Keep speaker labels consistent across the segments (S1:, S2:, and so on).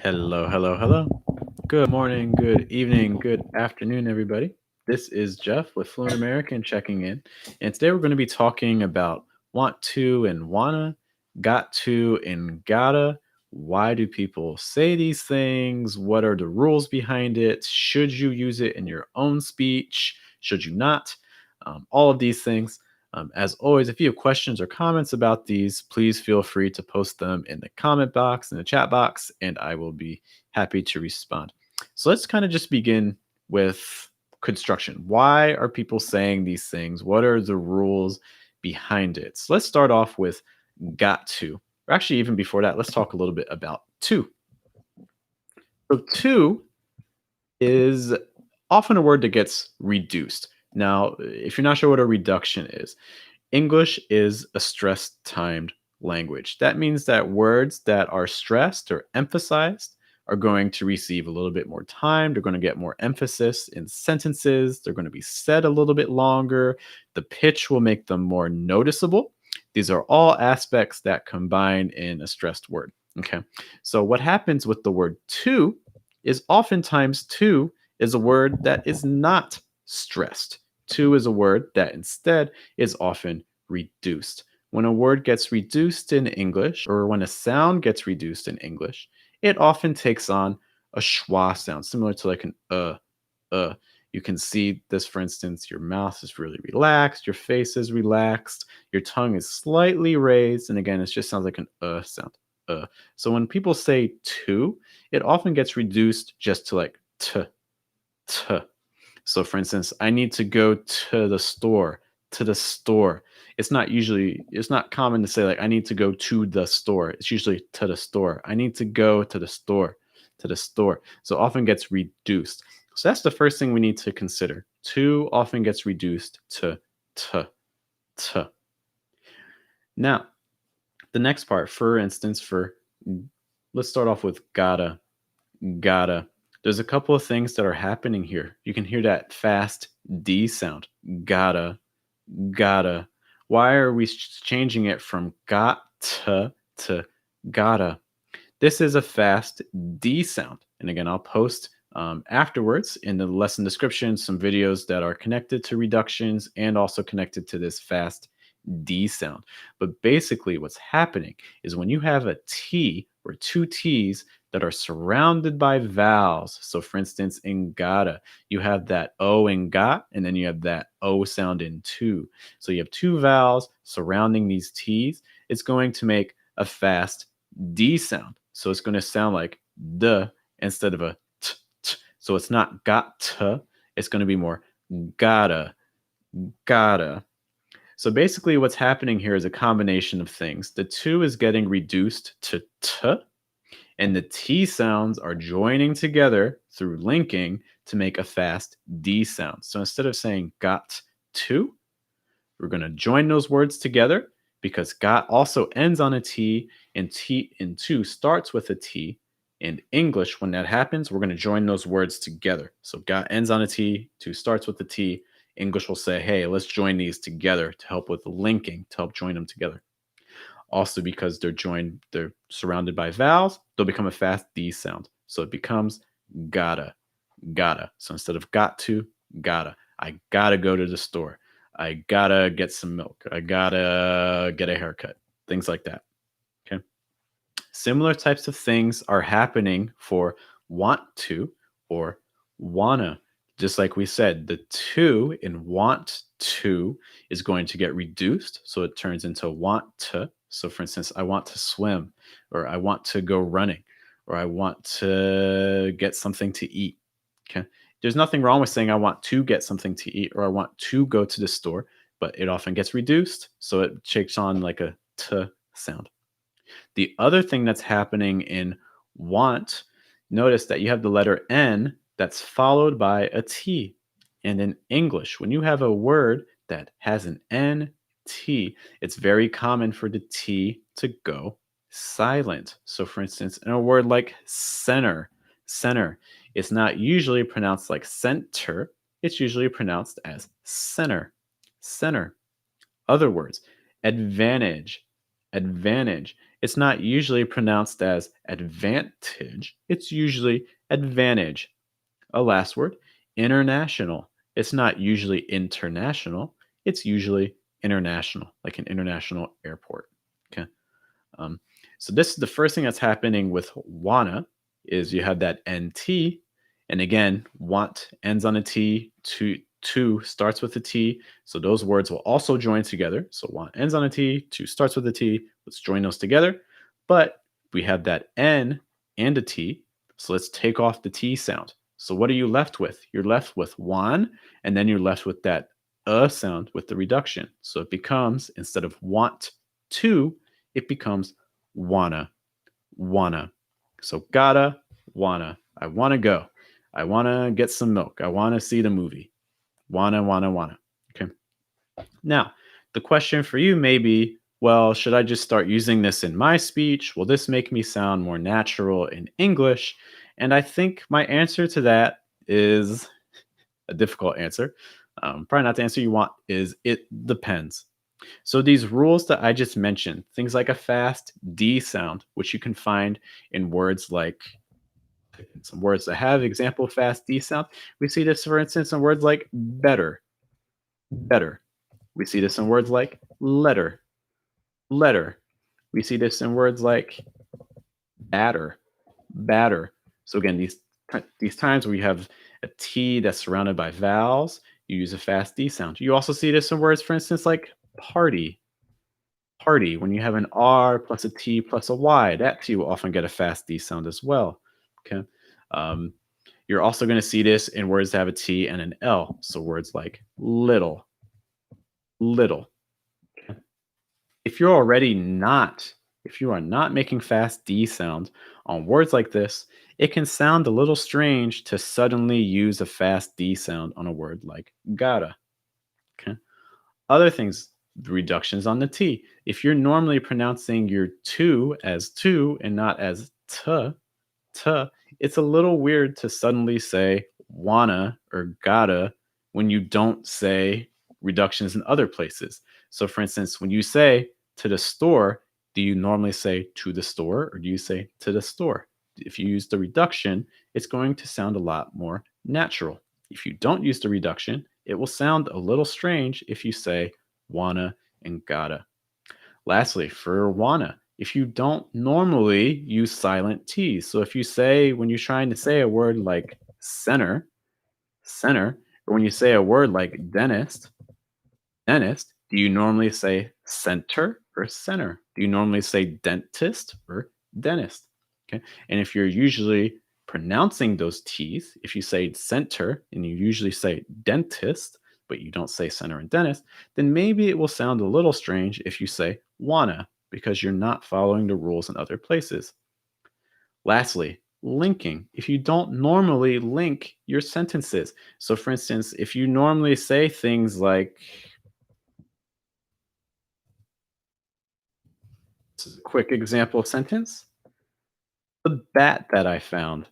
S1: Hello, hello, hello. Good morning, good evening, good afternoon, everybody. This is Jeff with Fluent American checking in. And today we're going to be talking about want to and wanna, got to and gotta. Why do people say these things? What are the rules behind it? Should you use it in your own speech? Should you not? All of these things. As always, if you have questions or comments about these, please feel free to post them in the comment box, in the chat box, and I will be happy to respond. So let's kind of just begin with construction. Why are people saying these things? What are the rules behind it? So let's start off with got to. Or actually, even before that, let's talk a little bit about to. So to is often a word that gets reduced. Now, if you're not sure what a reduction is, English is a stressed timed language. That means that words that are stressed or emphasized are going to receive a little bit more time. They're going to get more emphasis in sentences. They're going to be said a little bit longer. The pitch will make them more noticeable. These are all aspects that combine in a stressed word. Okay. So, what happens with the word to is oftentimes to is a word that is not stressed. To is a word that instead is often reduced. When a word gets reduced in English, or when a sound gets reduced in English, it often takes on a schwa sound, similar to like an uh. You can see this, for instance, your mouth is really relaxed, your face is relaxed, your tongue is slightly raised, and again, it just sounds like an sound. So when people say to, it often gets reduced just to like t. So for instance, I need to go to the store, to the store. It's not common to say like I need to go to the store. It's usually to the store. I need to go to the store, to the store. So often gets reduced. So that's the first thing we need to consider. To often gets reduced to t, t. Now, the next part, for instance, let's start off with gotta. There's a couple of things that are happening here. You can hear that fast D sound. Gotta. Why are we changing it from got to gotta? This is a fast D sound. And again, I'll post afterwards in the lesson description some videos that are connected to reductions and also connected to this fast D sound. But basically, what's happening is when you have a T or two T's that are surrounded by vowels. So, for instance, in gotta, you have that O in got, and then you have that O sound in to. So, you have two vowels surrounding these T's. It's going to make a fast D sound. So, it's going to sound like the instead of a t. So, it's not got to, it's going to be more gotta. So basically, what's happening here is a combination of things. The to is getting reduced to t, and the T sounds are joining together through linking to make a fast D sound. So instead of saying got to, we're going to join those words together because got also ends on a T and to starts with a T. In English, when that happens, we're going to join those words together. So got ends on a T, to starts with a T. English will say, hey, let's join these together to help with linking, to help join them together. Also, because they're surrounded by vowels, they'll become a fast D sound. So it becomes gotta. So instead of got to, gotta. I gotta go to the store. I gotta get some milk. I gotta get a haircut. Things like that. Okay. Similar types of things are happening for want to or wanna. Just like we said, the to in want to is going to get reduced. So it turns into want to. So, for instance, I want to swim, or I want to go running, or I want to get something to eat. Okay. There's nothing wrong with saying I want to get something to eat, or I want to go to the store, but it often gets reduced. So it takes on like a t sound. The other thing that's happening in want, notice that you have the letter N that's followed by a T. And in English, when you have a word that has an N T, it's very common for the T to go silent. So, for instance, in a word like center, it's not usually pronounced like center, it's usually pronounced as center. Other words, advantage, advantage. It's not usually pronounced as advantage, it's usually advantage. A last word, international. It's not usually international, it's usually international, like an international airport. Okay. Um, so this is the first thing that's happening with wanna is you have that NT, and again, want ends on a T, to starts with a T. So those words will also join together. So want ends on a T, to starts with a T. Let's join those together. But we have that N and a T. So let's take off the T sound. So what are you left with? You're left with one, and then you're left with that sound with the reduction. So it becomes, instead of want to, it becomes wanna, wanna. So gotta, wanna. I wanna go. I wanna get some milk. I wanna see the movie. Wanna, wanna, wanna. Okay. Now, the question for you may be, well, should I just start using this in my speech? Will this make me sound more natural in English? And I think my answer to that is a difficult answer. Probably not the answer you want, is it depends. So these rules that I just mentioned, things like a fast D sound, which you can find in words like some words that have example fast D sound. We see this, for instance, in words like better, better. We see this in words like letter, letter. We see this in words like batter, batter. So again, these times where you have a T that's surrounded by vowels, you use a fast D sound. You also see this in words, for instance, like party, party. When you have an R plus a T plus a Y, that too will often get a fast D sound as well. Okay. Um, you're also going to see this in words that have a T and an L. So words like little, little. If you're already not, if you are not making fast D sounds on words like this, it can sound a little strange to suddenly use a fast D sound on a word like gotta. Okay. Other things, the reductions on the T. If you're normally pronouncing your to as to and not as t, it's a little weird to suddenly say wanna or gotta when you don't say reductions in other places. So, for instance, when you say to the store, do you normally say to the store or do you say to the store? If you use the reduction, it's going to sound a lot more natural. If you don't use the reduction, it will sound a little strange if you say wanna and gotta. Lastly, for wanna, if you don't normally use silent T's, so if you say, when you're trying to say a word like center, center, or when you say a word like dentist, dentist, do you normally say center or center? Do you normally say dentist or dentist? Okay. And if you're usually pronouncing those T's, if you say center and you usually say dentist, but you don't say center and dentist, then maybe it will sound a little strange if you say wanna because you're not following the rules in other places. Lastly, linking. If you don't normally link your sentences. So, for instance, if you normally say things like, this is a quick example sentence. The bat that I found.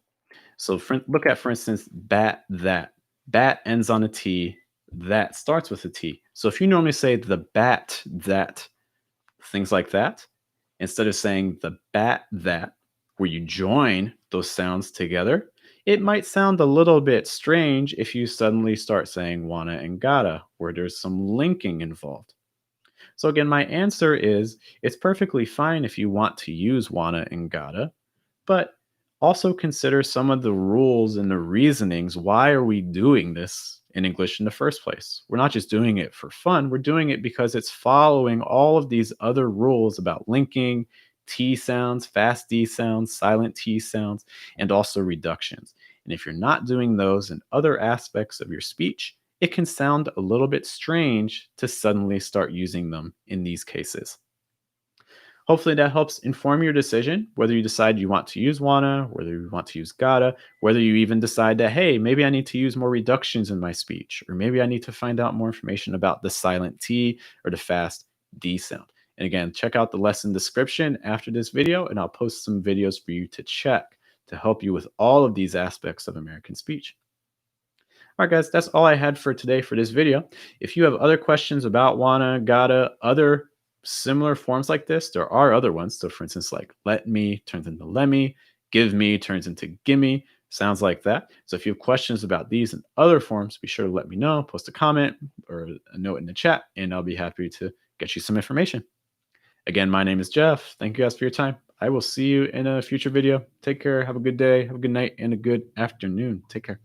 S1: So look at, for instance, bat that. Bat ends on a T. That starts with a T. So if you normally say the bat that, things like that, instead of saying the bat that, where you join those sounds together, it might sound a little bit strange if you suddenly start saying wanna and gotta, where there's some linking involved. So again, my answer is it's perfectly fine if you want to use wanna and gotta, but also consider some of the rules and the reasonings. Why are we doing this in English in the first place? We're not just doing it for fun, we're doing it because it's following all of these other rules about linking, T sounds, fast D sounds, silent T sounds, and also reductions. And if you're not doing those in other aspects of your speech, it can sound a little bit strange to suddenly start using them in these cases. Hopefully that helps inform your decision, whether you decide you want to use wanna, whether you want to use gotta, whether you even decide that, hey, maybe I need to use more reductions in my speech, or maybe I need to find out more information about the silent T or the fast D sound. And again, check out the lesson description after this video, and I'll post some videos for you to check to help you with all of these aspects of American speech. All right, guys, that's all I had for today for this video. If you have other questions about wanna, gotta, other similar forms like this, there are other ones. So, for instance, like let me turns into let me, give me turns into gimme, sounds like that. So, if you have questions about these and other forms, be sure to let me know, post a comment or a note in the chat, and I'll be happy to get you some information. Again, my name is Jeff. Thank you guys for your time. I will see you in a future video. Take care. Have a good day. Have a good night and a good afternoon. Take care.